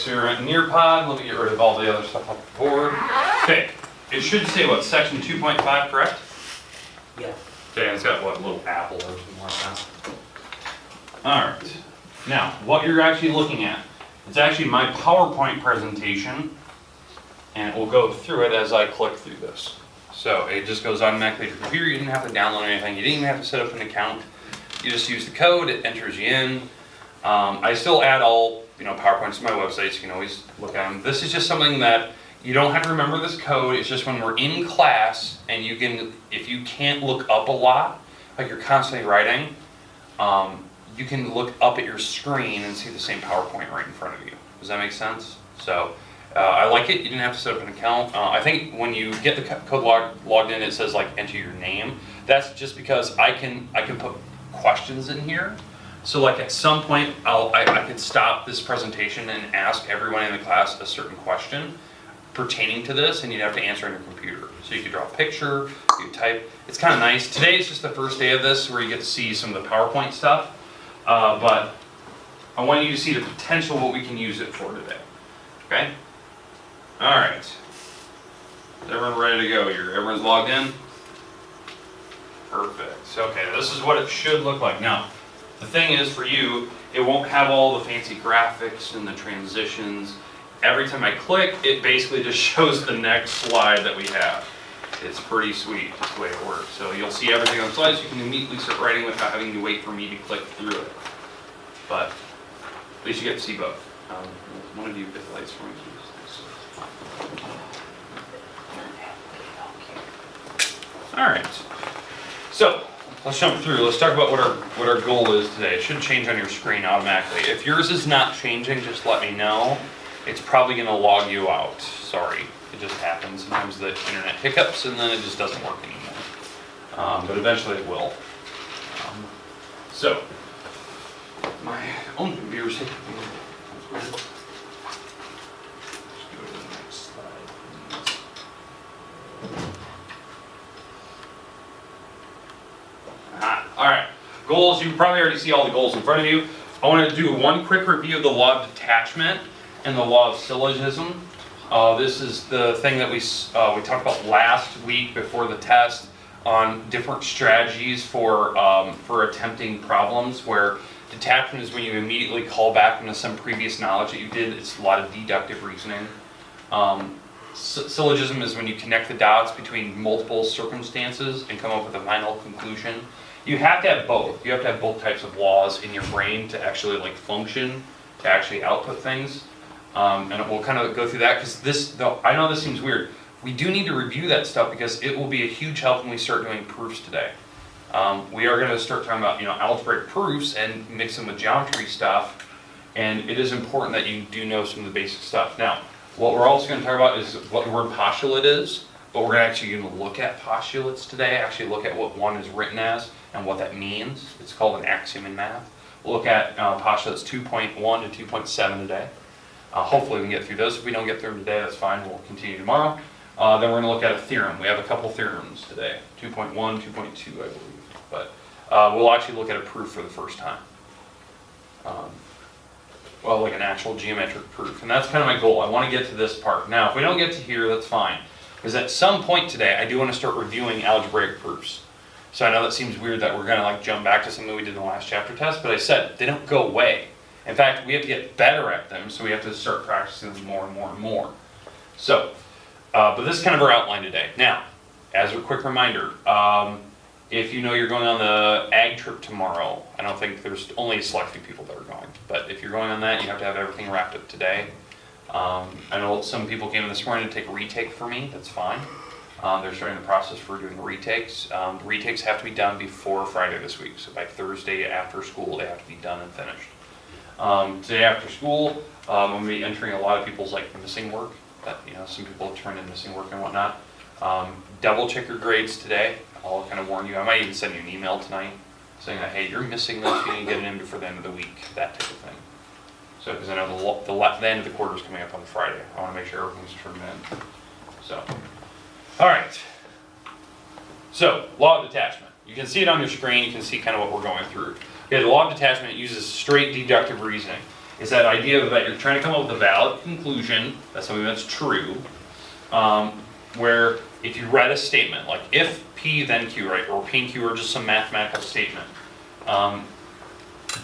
so you're at Nearpod. Let me get rid of all the other stuff off the board. Okay, it should say what, section 2.5, correct? Yeah. Okay, and it's got what, a little apple or something like that. All right, now what you're actually looking at, it's actually my PowerPoint presentation, and we'll go through it as I click through this. So it just goes automatically to your computer. You didn't have to download anything. You didn't even have to set up an account. You just use the code. It enters you in. I still add all PowerPoints to my website, so you can always look at them. This is just something that you don't have to remember this code. It's just when we're in class, and you can, if you can't look up a lot, like you're constantly writing, you can look up at your screen and see the same PowerPoint right in front of you. Does that make sense? So. I like it. You didn't have to set up an account. I think when you get the code logged in, it says like enter your name. That's just because I can put questions in here. So like at some point, I could stop this presentation and ask everyone in the class a certain question pertaining to this, and you'd have to answer on your computer. So you could draw a picture, you could type. It's kind of nice. Today is just the first day of this where you get to see some of the PowerPoint stuff, but I want you to see the potential what we can use it for today. Okay. All right, is everyone ready to go here? Everyone's logged in? Perfect. Okay, this is what it should look like. Now, the thing is for you, it won't have all the fancy graphics and the transitions. Every time I click, it basically just shows the next slide that we have. It's pretty sweet, just the way it works. So you'll see everything on the slides. You can immediately start writing without having to wait for me to click through it. But at least you get to see both. One of you get the lights for me, please. All right, so let's jump through. Let's talk about what our goal is today. It should change on your screen automatically. If yours is not changing, just let me know. It's probably going to log you out. Sorry, it just happens. Sometimes the internet hiccups and then it just doesn't work anymore. But eventually it will. So my own computer's hiccuping. Let's go to the next slide. All right, goals, you probably already see all the goals in front of you. I want to do one quick review of the Law of Detachment and the Law of Syllogism. This is the thing that we talked about last week before the test on different strategies for attempting problems where detachment is when you immediately call back into some previous knowledge that you did. It's a lot of deductive reasoning. Syllogism is when you connect the dots between multiple circumstances and come up with a final conclusion. You have to have both. You have to have both types of laws in your brain to actually function, to actually output things. And we'll kind of go through that because I know this seems weird. We do need to review that stuff because it will be a huge help when we start doing proofs today. We are going to start talking about algebraic proofs and mix them with geometry stuff, and it is important that you do know some of the basic stuff. Now, what we're also going to talk about is what the word postulate is, but we're actually going to look at postulates today, actually look at what one is written as and what that means. It's called an axiom in math. We'll look at postulates 2.1 to 2.7 today. Hopefully we can get through those. If we don't get through them today, that's fine. We'll continue tomorrow. Then we're going to look at a theorem. We have a couple theorems today, 2.1, 2.2, I believe. But we'll actually look at a proof for the first time. Well, like an actual geometric proof. And that's kind of my goal. I want to get to this part. Now, if we don't get to here, that's fine. Because at some point today, I do want to start reviewing algebraic proofs. So I know that seems weird that we're going to jump back to something we did in the last chapter test, but I said they don't go away. In fact, we have to get better at them, so we have to start practicing them more and more and more. So, but this is kind of our outline today. Now, as a quick reminder, if you know you're going on the ag trip tomorrow, I don't think there's only a select few people that are going, but if you're going on that, you have to have everything wrapped up today. I know some people came in this morning to take a retake for me. That's fine. They're starting the process for doing retakes. The retakes have to be done before Friday this week, so by Thursday after school, they have to be done and finished. Today after school, I'm going to be entering a lot of people's missing work. That some people have turned in missing work and whatnot. Double check your grades today. I'll kind of warn you. I might even send you an email tonight saying that, hey, you're missing this. You need to get it in before the end of the week. That type of thing. So, because I know the end of the quarter is coming up on Friday. I want to make sure everything's turned in. So, all right. So, law of detachment. You can see it on your screen. You can see kind of what we're going through. Okay, the law of detachment uses straight deductive reasoning. is that idea that you're trying to come up with a valid conclusion, that's something that's true, where if you read a statement, like if P then Q, right, or P and Q are just some mathematical statement,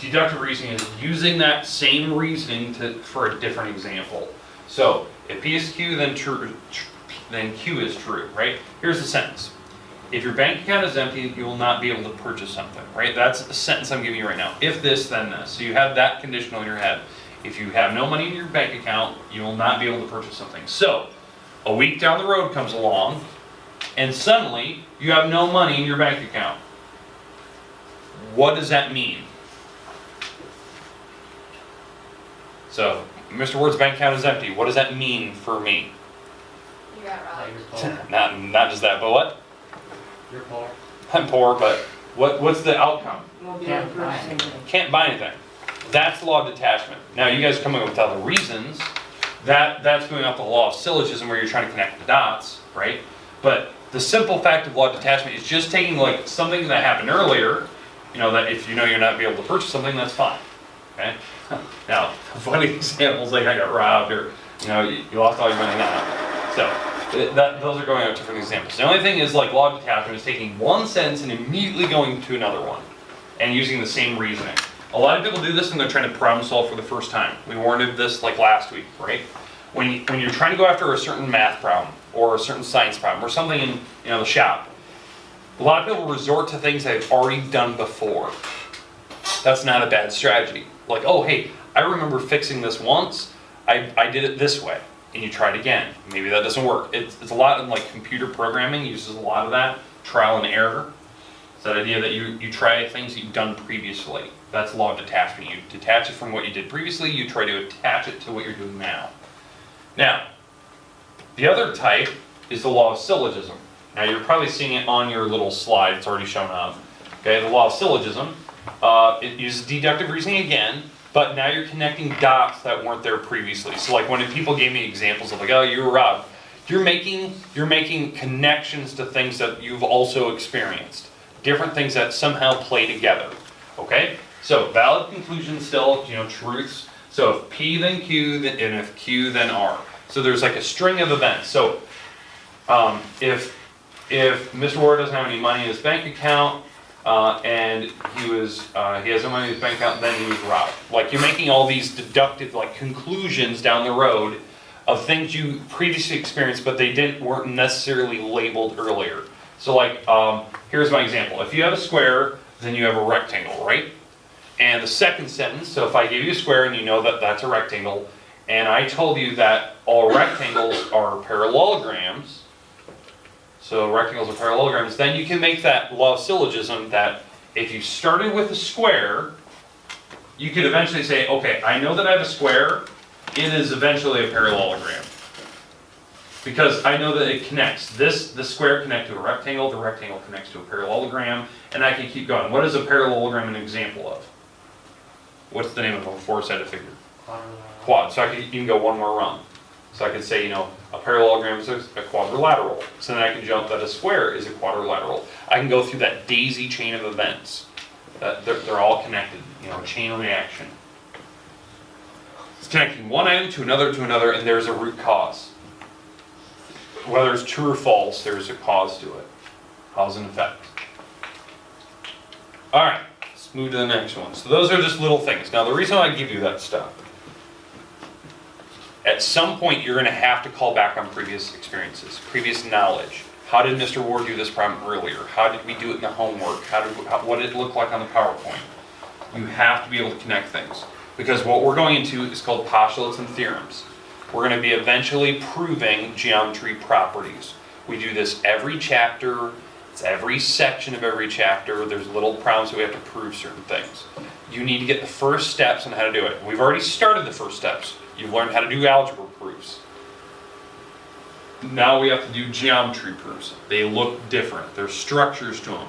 deductive reasoning is using that same reasoning for a different example. So if P is Q, then Q is true, right? Here's the sentence. If your bank account is empty, you will not be able to purchase something, right? That's the sentence I'm giving you right now. If this, then this. So you have that conditional in your head. If you have no money in your bank account, you will not be able to purchase something. So a week down the road comes along, and suddenly you have no money in your bank account. What does that mean? So, Mr. Ward's bank account is empty. What does that mean for me? You got robbed. Not just that, but what? You're poor. I'm poor, but what's the outcome? Can't buy anything. Can't buy anything. That's the law of detachment. Now you guys come up with other reasons. That's going off the law of syllogism where you're trying to connect the dots, right? But the simple fact of law of detachment is just taking like something that happened earlier, that if you know you're not be able to purchase something, that's fine. Okay? Now, funny examples like I got robbed or you lost all your money now. So those are going out different examples. The only thing is like law of detachment is taking one sentence and immediately going to another one and using the same reasoning. A lot of people do this and they're trying to problem solve for the first time. We warned of this like last week, right? When you're trying to go after a certain math problem or a certain science problem or something in the shop, a lot of people resort to things they've already done before. That's not a bad strategy. Like, oh hey, I remember fixing this once. I did it this way. And you try it again. Maybe that doesn't work. It's a lot in like computer programming uses a lot of that trial and error. It's that idea that you try things that you've done previously. That's the law of detachment. You detach it from what you did previously. You try to attach it to what you're doing now. Now, the other type is the law of syllogism. Now you're probably seeing it on your little slide. It's already shown up. Okay, the law of syllogism. It uses deductive reasoning again. But now you're connecting dots that weren't there previously. So like when people gave me examples of like, oh, you were robbed, you're making connections to things that you've also experienced. Different things that somehow play together. Okay? So valid conclusions still, truths. So if P then Q, and if Q then R. So there's like a string of events. So if Mr. Ward doesn't have any money in his bank account, and he has no money in his bank account, then he was robbed. Like you're making all these deductive like conclusions down the road of things you previously experienced, but they weren't necessarily labeled earlier. So like, here's my example. If you have a square, then you have a rectangle, right? And the second sentence, so if I give you a square and you know that that's a rectangle, and I told you that all rectangles are parallelograms, so rectangles are parallelograms, then you can make that law of syllogism that if you started with a square, you could eventually say, okay, I know that I have a square, it is eventually a parallelogram. Because I know that it connects. The square connects to a rectangle, the rectangle connects to a parallelogram, and I can keep going. What is a parallelogram an example of? What's the name of a four-sided figure? Quad. So you can go one more rung. So I could say, a parallelogram is a quadrilateral. So then I can jump that a square is a quadrilateral. I can go through that daisy chain of events. They're all connected, chain reaction. It's connecting one item to another, and there's a root cause. Whether it's true or false, there's a cause to it. Cause and effect. All right, let's move to the next one. So those are just little things. Now the reason I give you that stuff, at some point you're going to have to call back on previous experiences, previous knowledge. How did Mr. Ward do this problem earlier? How did we do it in the homework? What did it look like on the PowerPoint? You have to be able to connect things. Because what we're going into is called postulates and theorems. We're going to be eventually proving geometry properties. We do this every chapter. It's every section of every chapter. There's little problems that we have to prove certain things. You need to get the first steps on how to do it. We've already started the first steps. You've learned how to do algebra proofs. Now we have to do geometry proofs. They look different. There's structures to them.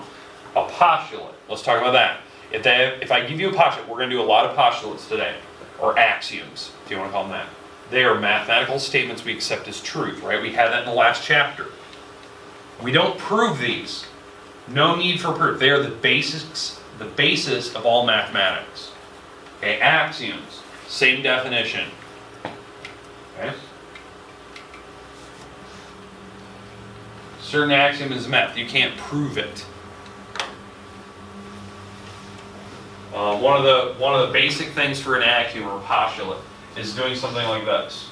A postulate. Let's talk about that. If I give you a postulate, we're going to do a lot of postulates today. Or axioms, if you want to call them that. They are mathematical statements we accept as truth, right? We had that in the last chapter. We don't prove these. No need for proof. They are the basis of all mathematics. Okay, axioms. Same definition. Okay? Certain axiom is met. You can't prove it. One of the basic things for an axiom or postulate is doing something like this.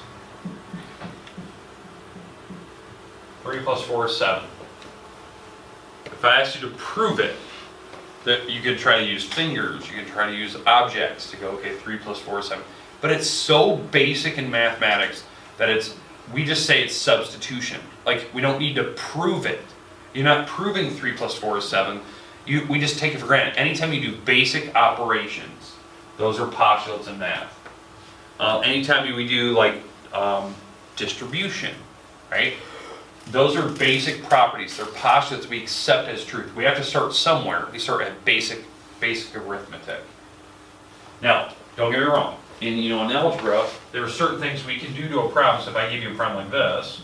3 plus 4 is 7. If I asked you to prove it, that you could try to use fingers, you could try to use objects to go, okay, 3 plus 4 is 7. But it's so basic in mathematics that we just say it's substitution. Like, we don't need to prove it. You're not proving 3 plus 4 is 7. We just take it for granted. Anytime you do basic operations, those are postulates in math. Anytime we do like distribution, right? Those are basic properties. They're postulates we accept as truth. We have to start somewhere. We start at basic arithmetic. Now, don't get me wrong. In algebra, there are certain things we can do to a problem. So if I give you a problem like this,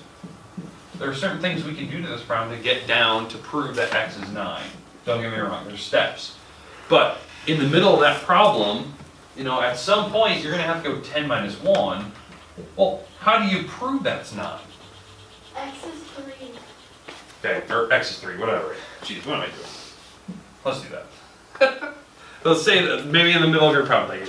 there are certain things we can do to this problem to get down to prove that x is 9. Don't get me wrong. There's steps. But in the middle of that problem, at some point you're going to have to go 10 minus 1. Well, how do you prove that's 9? X is 3. Okay, or x is 3, whatever. Jeez, what am I doing? Let's do that. Let's say that maybe in the middle of your problem,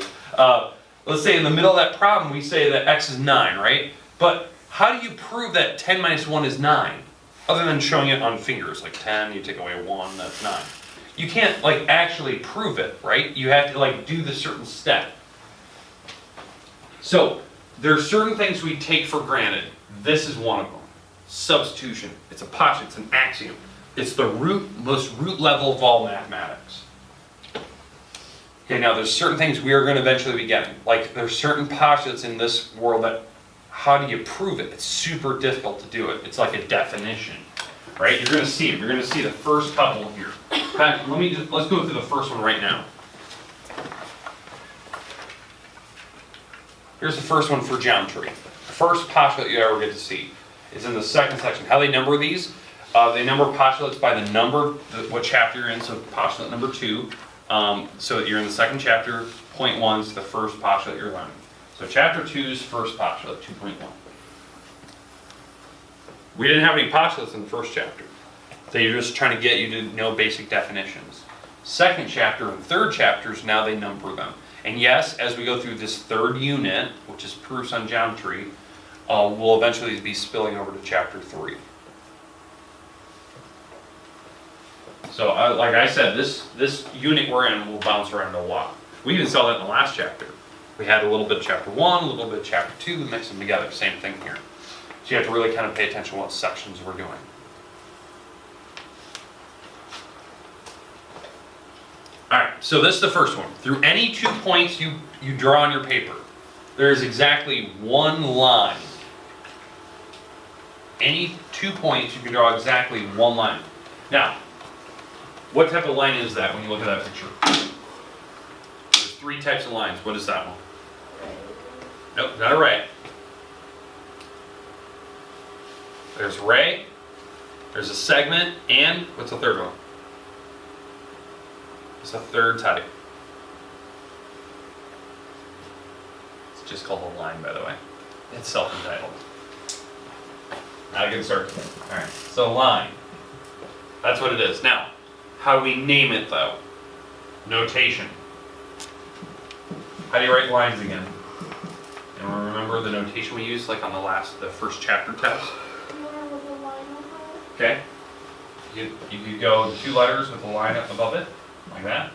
let's say in the middle of that problem we say that x is 9, right? But how do you prove that 10 minus 1 is 9? Other than showing it on fingers, like 10, you take away 1, that's 9. You can't actually prove it, right? You have to do the certain step. So there are certain things we take for granted. This is one of them. Substitution. It's a postulate, it's an axiom. It's the most root level of all mathematics. Okay, now there's certain things we are going to eventually be getting. Like there's certain postulates in this world that, how do you prove it? It's super difficult to do it. It's like a definition, right? You're going to see it. You're going to see the first couple here. In fact, let's go through the first one right now. Here's the first one for geometry. First postulate you ever get to see is in the second section. How they number these? They number postulates by the number, what chapter you're in, so postulate number 2. So you're in the second chapter, point 1 is the first postulate you're learning. So chapter 2's first postulate, 2.1. We didn't have any postulates in the first chapter. They're just trying to get you to know basic definitions. Second chapter and third chapters, now they number them. And yes, as we go through this third unit, which is proofs on geometry, we'll eventually be spilling over to chapter 3. So like I said, this unit we're in will bounce around a lot. We even saw that in the last chapter. We had a little bit of chapter 1, a little bit of chapter 2, and mix them together. Same thing here. So you have to really kind of pay attention to what sections we're doing. Alright, so this is the first one. Through any 2 points you draw on your paper, there is exactly one line. Any 2 points you can draw exactly one line. Now, what type of line is that when you look at that picture? There's 3 types of lines. What is that one? Nope, not a ray. There's ray, there's a segment, and what's the third one? It's the third type. It's just called a line, by the way. It's self-entitled. Not a good start. Alright, so line. That's what it is. Now, how do we name it though? Notation. How do you write lines again? And remember the notation we used like on the first chapter test? Okay. You could go 2 letters with a line up above it, like that.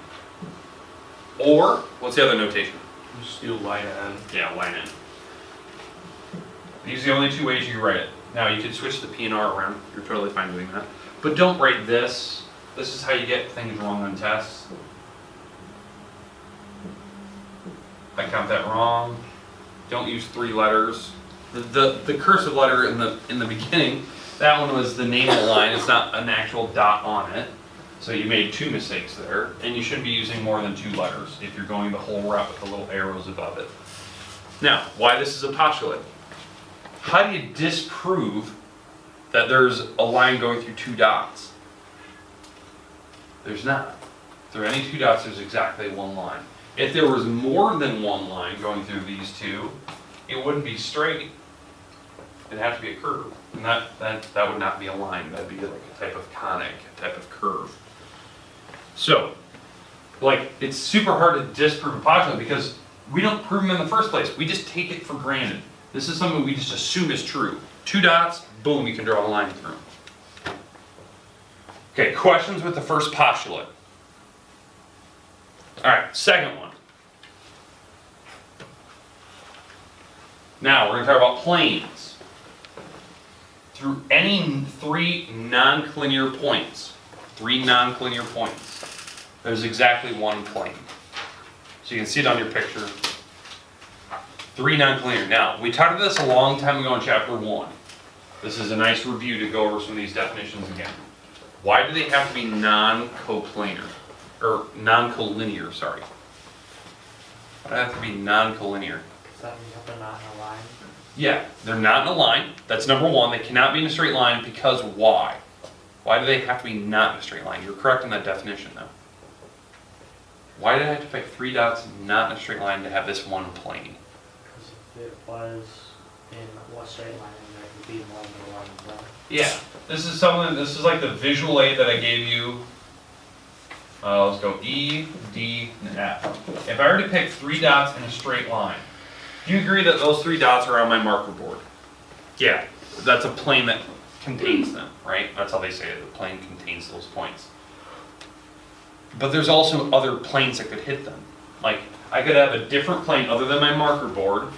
Or, what's the other notation? Just do line N. Yeah, line in. These are the only 2 ways you write it. Now you can switch the P and R around. You're totally fine doing that. But don't write this. This is how you get things wrong on tests. I count that wrong. Don't use 3 letters. The cursive letter in the beginning, that one was the name of the line. It's not an actual dot on it. So you made 2 mistakes there. And you shouldn't be using more than 2 letters if you're going the whole route with the little arrows above it. Now, why this is a postulate? How do you disprove that there's a line going through 2 dots? There's not. Through any 2 dots, there's exactly one line. If there was more than one line going through these two, it wouldn't be straight. It'd have to be a curve. And that would not be a line. That'd be like a type of conic, a type of curve. So, like, it's super hard to disprove a postulate because we don't prove them in the first place. We just take it for granted. This is something we just assume is true. 2 dots, boom, you can draw a line through. Okay, questions with the first postulate. All right, second one. Now, we're going to talk about planes. Through any 3 non-collinear points, there's exactly one plane. So you can see it on your picture. 3 non-collinear. Now, we talked about this a long time ago in chapter 1. This is a nice review to go over some of these definitions again. Why do they have to be non-coplanar? Or non-collinear, sorry. Why do they have to be non-collinear? Because that means they're not in a line. Yeah, they're not in a line. That's number one. They cannot be in a straight line because why? Why do they have to be not in a straight line? You're correct in that definition, though. Why did I have to pick 3 dots not in a straight line to have this one plane? Because if it was in one straight line, then there could be more than one plane. Yeah, this is like the visual aid that I gave you. Let's go E, D, and F. If I were to pick 3 dots in a straight line, do you agree that those 3 dots are on my marker board? Yeah, that's a plane that contains them, right? That's how they say it, the plane contains those points. But there's also other planes that could hit them. Like, I could have a different plane other than my marker board.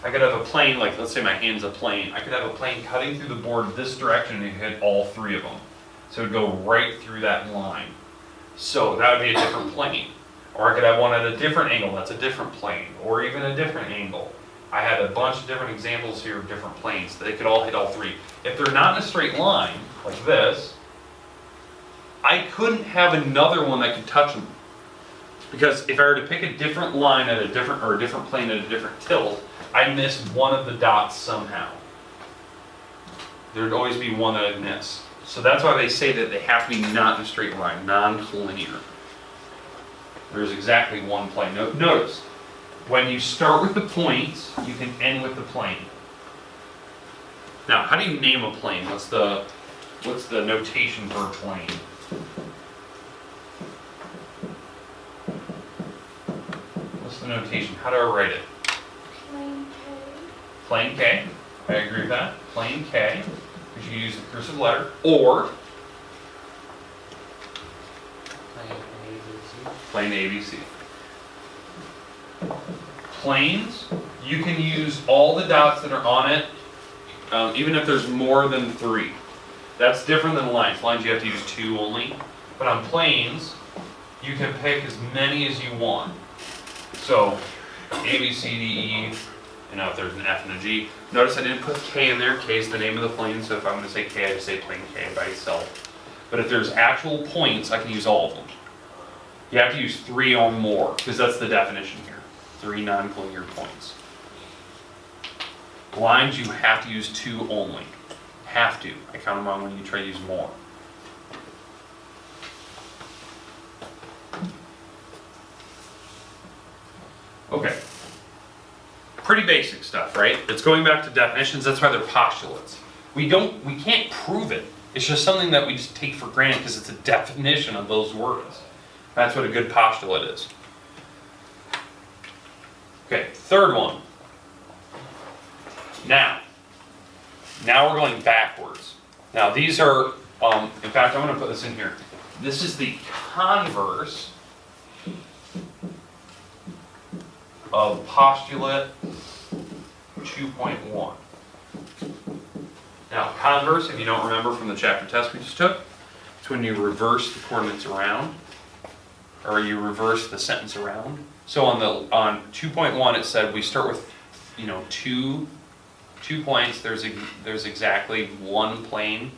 I could have a plane, like let's say my hand's a plane. I could have a plane cutting through the board this direction and hit all 3 of them. So it would go right through that line. So that would be a different plane. Or I could have one at a different angle, that's a different plane. Or even a different angle. I had a bunch of different examples here of different planes. They could all hit all 3. If they're not in a straight line, like this, I couldn't have another one that could touch them. Because if I were to pick a different line at a different plane at a different tilt, I'd miss one of the dots somehow. There'd always be one that I'd miss. So that's why they say that they have to be not in a straight line, non-collinear. There's exactly one plane. Notice, when you start with the points, you can end with the plane. Now, how do you name a plane? What's the notation for a plane? What's the notation? How do I write it? Plane K. Plane K. I agree with that. Plane K. Because you use the cursive letter. Or Plane ABC. plane ABC. Planes, you can use all the dots that are on it, even if there's more than 3. That's different than lines. Lines you have to use 2 only. But on planes, you can pick as many as you want. So, A, B, C, D, E, if there's an F and a G. Notice I didn't put K in there. K is the name of the plane, so if I'm going to say K, I just say plane K by itself. But if there's actual points, I can use all of them. You have to use 3 or more, because that's the definition here. 3 non-collinear points. Lines, you have to use 2 only. Have to. I count them on when you try to use more. Okay. Pretty basic stuff, right? It's going back to definitions. That's why they're postulates. We can't prove it. It's just something that we just take for granted because it's a definition of those words. That's what a good postulate is. Okay, third one. Now we're going backwards. Now these are, in fact, I'm going to put this in here. This is the converse of postulate 2.1. Now, converse, if you don't remember from the chapter test we just took, it's when you reverse the coordinates around, or you reverse the sentence around. So on 2.1, it said we start with, 2 points. There's exactly one plane.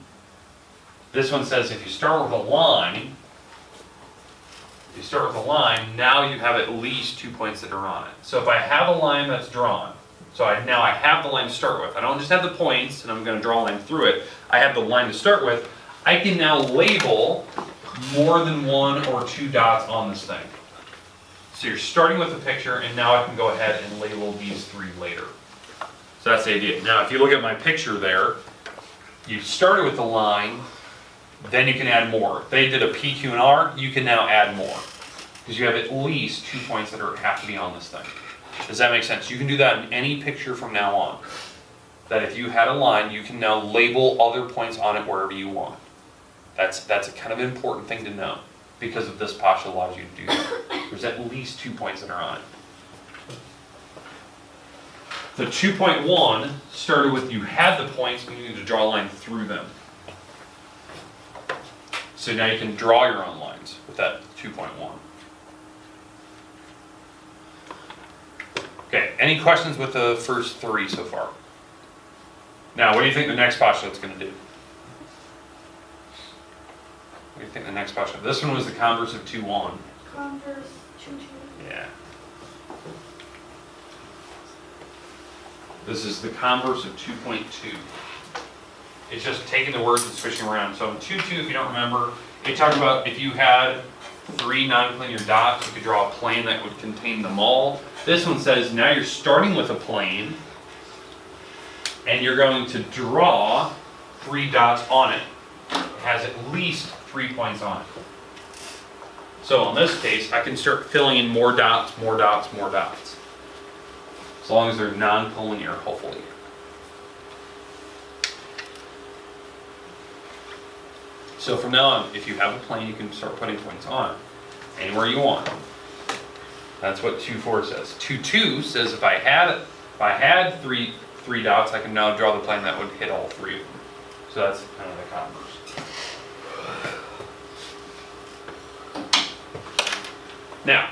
This one says if you start with a line, now you have at least 2 points that are on it. So if I have a line that's drawn, now I have the line to start with. I don't just have the points and I'm going to draw a line through it. I have the line to start with. I can now label more than 1 or 2 dots on this thing. So you're starting with a picture, and now I can go ahead and label these 3 later. So that's the idea. Now, if you look at my picture there, you started with a line, then you can add more. If they did a P, Q, and R, you can now add more. Because you have at least 2 points that have to be on this thing. Does that make sense? You can do that in any picture from now on. That if you had a line, you can now label other points on it wherever you want. That's a kind of important thing to know, because of this postulate allows you to do that. There's at least 2 points that are on it. The 2.1 started with you had the points, but you need to draw a line through them. So now you can draw your own lines with that 2.1. Okay, any questions with the first 3 so far? Now, what do you think the next postulate's going to do? What do you think the next postulate? This one was the converse of 2.1. Converse 2-2. Yeah. This is the converse of 2.2. It's just taking the words and switching around. So in 2.2, if you don't remember, it talked about if you had 3 non-collinear dots, you could draw a plane that would contain them all. This one says now you're starting with a plane, and you're going to draw 3 dots on it. It has at least 3 points on it. So in this case, I can start filling in more dots, more dots, more dots. As long as they're non-collinear, hopefully. So from now on, if you have a plane, you can start putting points on it, anywhere you want. That's what 2.4 says. 2.2 says if I had three dots, I can now draw the plane that would hit all 3 of them. So that's kind of the converse. Now,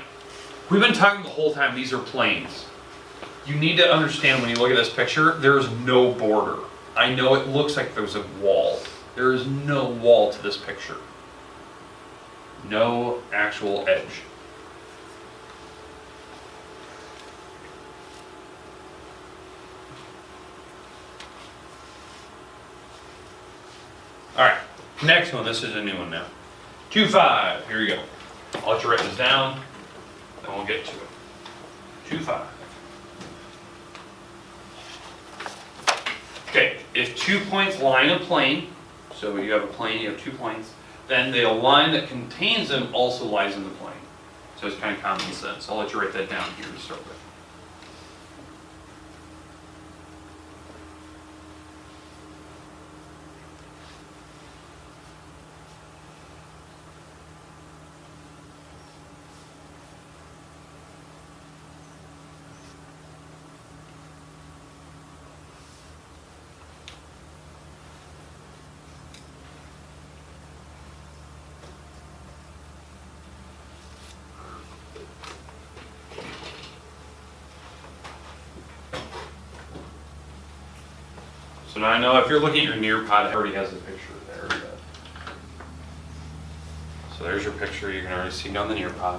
we've been talking the whole time, these are planes. You need to understand when you look at this picture, there's no border. I know it looks like there's a wall. There is no wall to this picture. No actual edge. All right, next one, this is a new one now. 2.5, here we go. I'll let you write this down, then we'll get to it. 2.5. Okay, if 2 points line a plane, so you have a plane, you have 2 points, then the line that contains them also lies in the plane. So it's kind of common sense. I'll let you write that down here to start with. So now I know if you're looking at your Nearpod, it already has a picture there. But... So there's your picture. You can already see it on the Nearpod.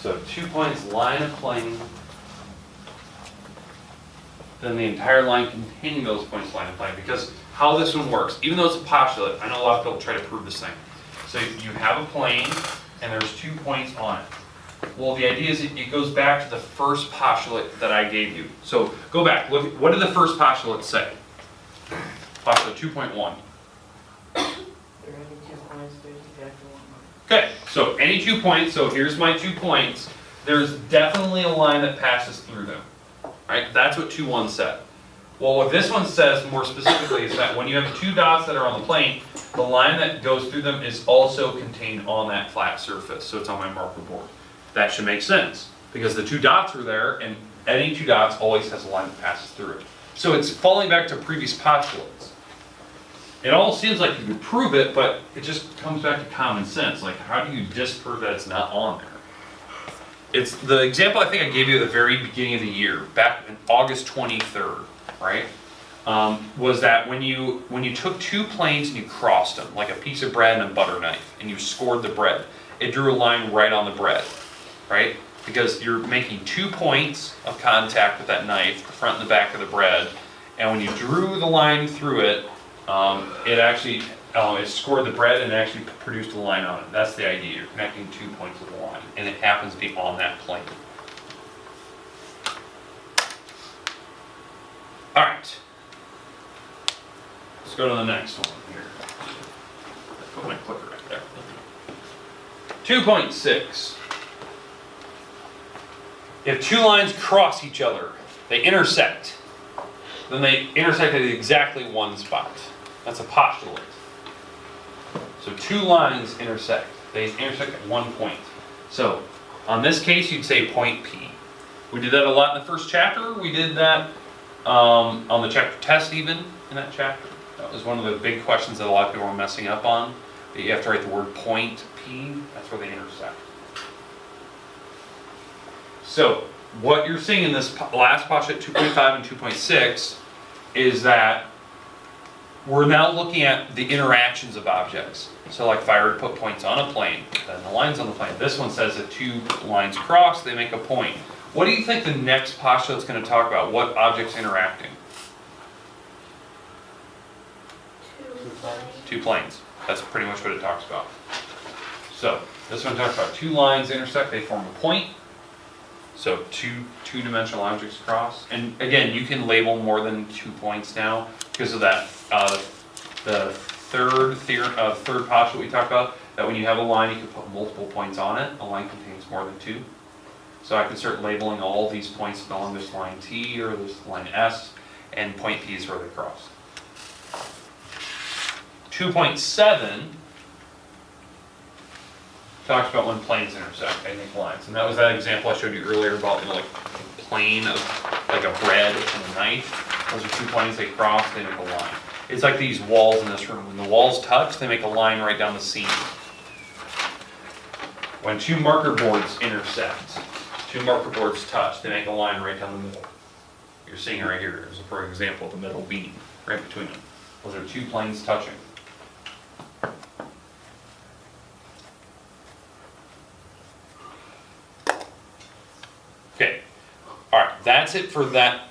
So 2 points line a plane, then the entire line containing those points line a plane. Because how this one works, even though it's a postulate, I know a lot of people try to prove this thing. So you have a plane, and there's 2 points on it. Well, the idea is it goes back to the first postulate that I gave you. So go back, look, what did the first postulate say? Postulate 2.1. Okay, so any 2 points, so here's my 2 points, there's definitely a line that passes through them. Right? That's what 2.1 said. Well, what this one says more specifically is that when you have 2 dots that are on the plane, the line that goes through them is also contained on that flat surface, so it's on my marker board. That should make sense, because the 2 dots are there, and any 2 dots always has a line that passes through it. So it's falling back to previous postulates. It all seems like you could prove it, but it just comes back to common sense. Like, how do you disprove that it's not on there? It's the example I think I gave you at the very beginning of the year, back in August 23rd, right? Was that when you took 2 planes and you crossed them, like a piece of bread and a butter knife, and you scored the bread, it drew a line right on the bread, right? Because you're making 2 points of contact with that knife, the front and the back of the bread, and when you drew the line through it, it actually, it scored the bread and actually produced a line on it. That's the idea. You're connecting 2 points with a line, and it happens to be on that plane. All right. Let's go to the next one here. Put my clicker right there. 2.6. If two lines cross each other, they intersect, then they intersect at exactly one spot. That's a postulate. So two lines intersect. They intersect at one point. So on this case, you'd say point P. We did that a lot in the first chapter. We did that on the chapter test even in that chapter. That was one of the big questions that a lot of people were messing up on. You have to write the word point P. That's where they intersect. So what you're seeing in this last postulate 2.5 and 2.6 is that we're now looking at the interactions of objects. So like if I were to put points on a plane, then the lines on the plane. This one says that two lines cross, they make a point. What do you think the next postulate is going to talk about? What objects interacting? Two planes. That's pretty much what it talks about. So this one talks about two lines intersect, they form a point. So two-dimensional objects cross. And again, you can label more than 2 points now because of that. The third postulate we talked about, that when you have a line, you can put multiple points on it. A line contains more than two. So I can start labeling all these points along this line T or this line S, and point P is where they cross. 2.7 talks about when planes intersect, I think lines. And that was that example I showed you earlier about, like a plane of like a bread and a knife. Those are two planes, they cross, they make a line. It's like these walls in this room. When the walls touch, they make a line right down the seam. When two marker boards intersect, two marker boards touch, they make a line right down the middle. You're seeing it right here. There's a perfect example of the middle beam right between them. Those are two planes touching. Okay, all right, that's it for that,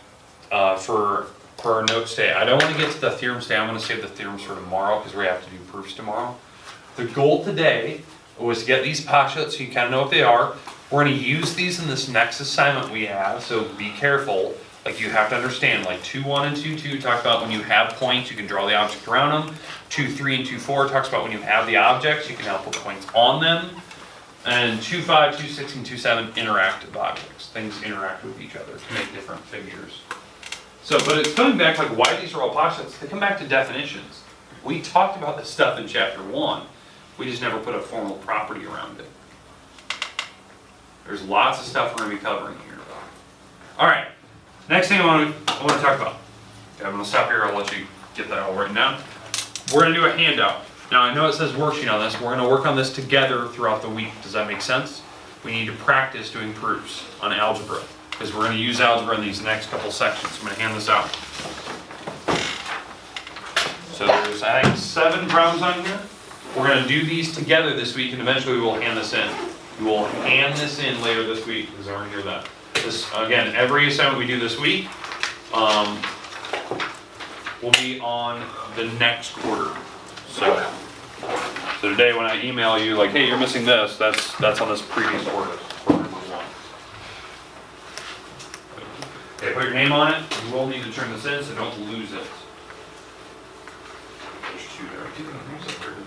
for our notes today. I don't want to get to the theorems today. I'm going to save the theorems for tomorrow because we have to do proofs tomorrow. The goal today was to get these postulates so you kind of know what they are. We're going to use these in this next assignment we have, so be careful. Like you have to understand, like 2.1 and 2.2 talk about when you have points, you can draw the object around them. 2.3 and 2.4 talks about when you have the objects, you can now put points on them. And 2.5, 2.6, and 2.7 interactive objects. Things interact with each other to make different figures. So, but it's coming back, like why these are all postulates, they come back to definitions. We talked about this stuff in chapter 1. We just never put a formal property around it. There's lots of stuff we're going to be covering here. All right, next thing I want to talk about. Okay, I'm going to stop here, I'll let you get that all written down. We're going to do a handout. Now I know it says worksheet on this, we're going to work on this together throughout the week. Does that make sense? We need to practice doing proofs on algebra, because we're going to use algebra in these next couple sections. I'm going to hand this out. So there's, I think, 7 problems on here. We're going to do these together this week, and eventually we will hand this in. We will hand this in later this week, because I already hear that. This, again, every assignment we do this week will be on the next quarter. So today when I email you, like, hey, you're missing this, that's on this previous quarter. Quarter number 1. Okay, put your name on it. You will need to turn this in, so don't lose it. There's 2 there. I keep thinking, where's that weird?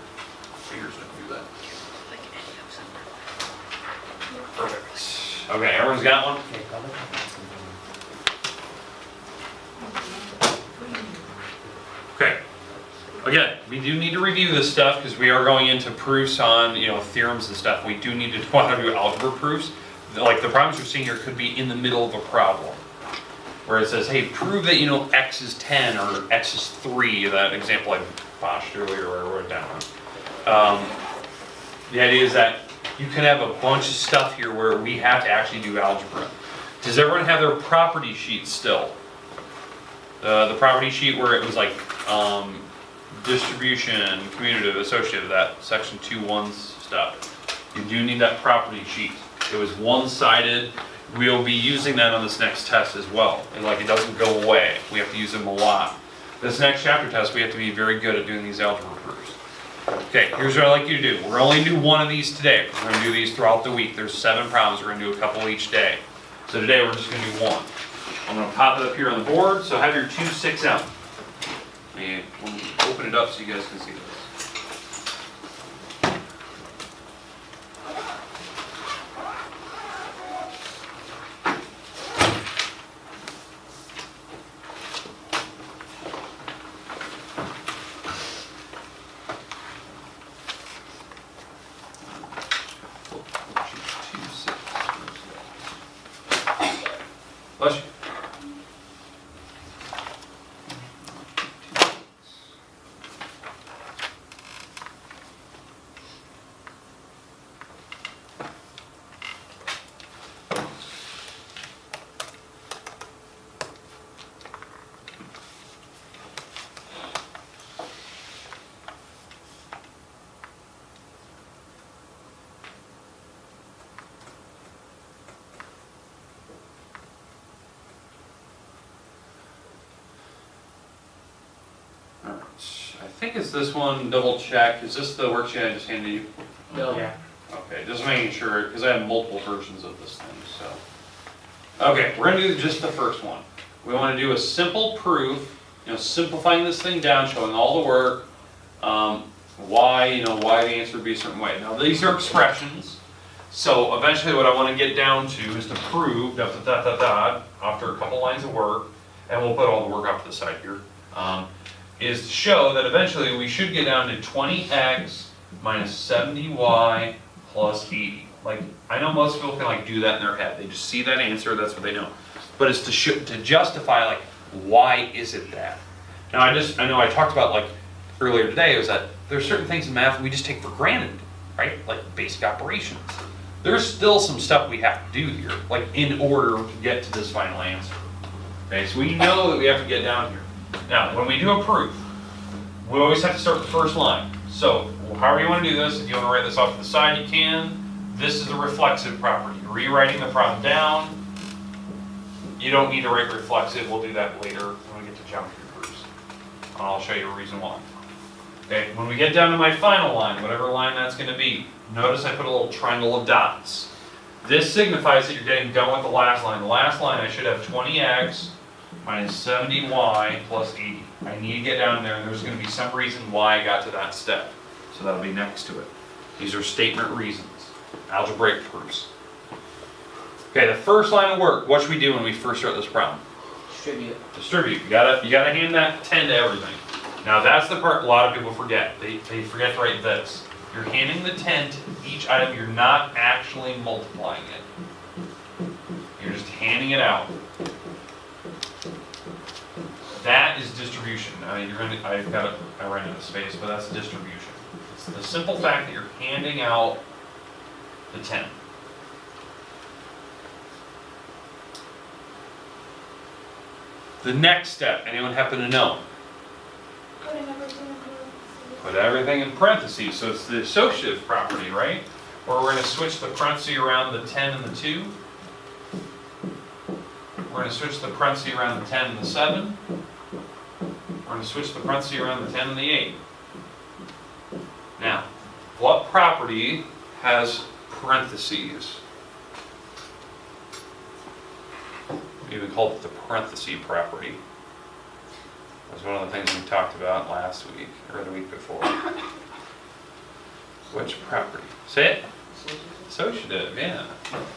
Fingers don't do that. Perfect. Okay, everyone's got one? Okay. Again, we do need to review this stuff because we are going into proofs on, theorems and stuff. We do need to know how to do algebra proofs. Like the problems you're seeing here could be in the middle of a problem, where it says, hey, prove that, x is 10 or x is 3, that example I botched earlier or I wrote it down. The idea is that you can have a bunch of stuff here where we have to actually do algebra. Does everyone have their property sheet still? The property sheet where it was like distribution, commutative, associative, that section 2.1 stuff. You do need that property sheet. It was one-sided. We'll be using that on this next test as well. And like it doesn't go away. We have to use them a lot. This next chapter test, we have to be very good at doing these algebra proofs. Okay, here's what I'd like you to do. We're only going to do one of these today. We're going to do these throughout the week. There's 7 problems. We're going to do a couple each day. So today we're just going to do one. I'm going to pop it up here on the board, so have your 2 6 out. And we'll open it up so you guys can see this. Bless you. I think it's this one, double check. Is this the worksheet I just handed you? No. Yeah. Okay, just making sure, because I have multiple versions of this thing, so. Okay, we're gonna do just the first one. We wanna do a simple proof, simplifying this thing down, showing all the work, why the answer would be a certain way. Now, these are expressions, so eventually what I wanna get down to is to prove, after a couple lines of work, and we'll put all the work off to the side here, is to show that eventually we should get down to 20x minus 70y plus 80. Like, I know most people can do that in their head. They just see that answer, that's what they know. But it's to justify, why is it that? Now, I know I talked about, earlier today, was that there's certain things in math we just take for granted, right? Like basic operations. There's still some stuff we have to do here, in order to get to this final answer. Okay, so we know that we have to get down here. Now, when we do a proof, we always have to start with the first line. So, however you want to do this, if you want to write this off to the side, you can. This is the reflexive property. Rewriting the problem down. You don't need to write reflexive. We'll do that later when we get to geometry proofs. And I'll show you a reason why. Okay, when we get down to my final line, whatever line that's going to be, notice I put a little triangle of dots. This signifies that you're getting done with the last line. The last line, I should have 20x minus 70y plus 80. I need to get down there, and there's going to be some reason why I got to that step. So that'll be next to it. These are statement reasons, algebraic proofs. Okay, the first line of work, what should we do when we first start this problem? Distribute. You gotta hand that 10 to everything. Now that's the part a lot of people forget. They forget to write this. You're handing the 10 to each item. You're not actually multiplying it. You're just handing it out. That is distribution. I ran out of space, but that's distribution. It's the simple fact that you're handing out the 10. The next step, anyone happen to know? Put everything in parentheses. So it's the associative property, right? Or we're going to switch the parenthesis around the 10 and the 2. We're going to switch the parenthesis around the 10 and the 7. We're going to switch the parenthesis around the 10 and the 8. Now, what property has parentheses? We even called it the parenthesis property. That was one of the things we talked about last week, or the week before. Which property? Say it. Associative, yeah.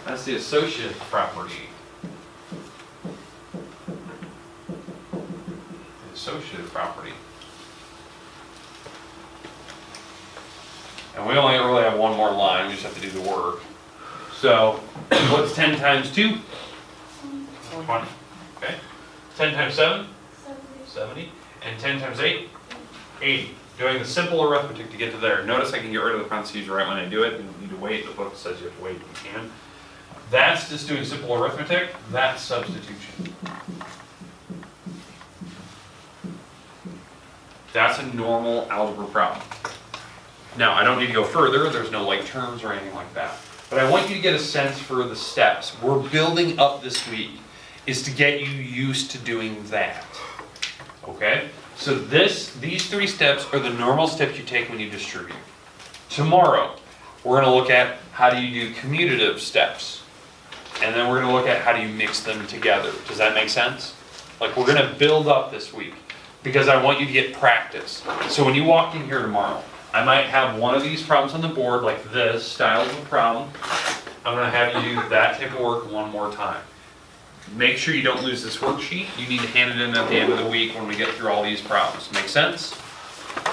That's the associative property. The associative property. And we only really have one more line, we just have to do the work. So, what's 10 times 2? 20. Okay. 10 times 7? 70. And 10 times 8? 80. Doing the simple arithmetic to get to there. Notice I can get rid of the parentheses right when I do it. You don't need to wait. The book says you have to wait. You can. That's just doing simple arithmetic. That's substitution. That's a normal algebra problem. Now, I don't need to go further. There's no like terms or anything like that. But I want you to get a sense for the steps. We're building up this week is to get you used to doing that. Okay? So these 3 steps are the normal steps you take when you distribute. Tomorrow, we're gonna look at how do you do commutative steps. And then we're gonna look at how do you mix them together. Does that make sense? Like, we're gonna build up this week because I want you to get practice. So when you walk in here tomorrow, I might have one of these problems on the board, like this style of a problem. I'm gonna have you do that type of work one more time. Make sure you don't lose this worksheet. You need to hand it in at the end of the week when we get through all these problems. Make sense?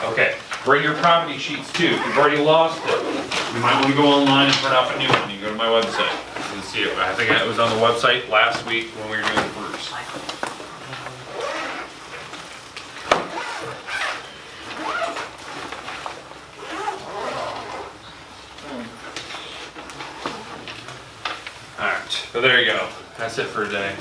Okay, bring your property sheets too. If you've already lost it, you might want to go online and print off a new one. You go to my website and see it. I think it was on the website last week when we were doing Bruce. Alright, so there you go. That's it for today.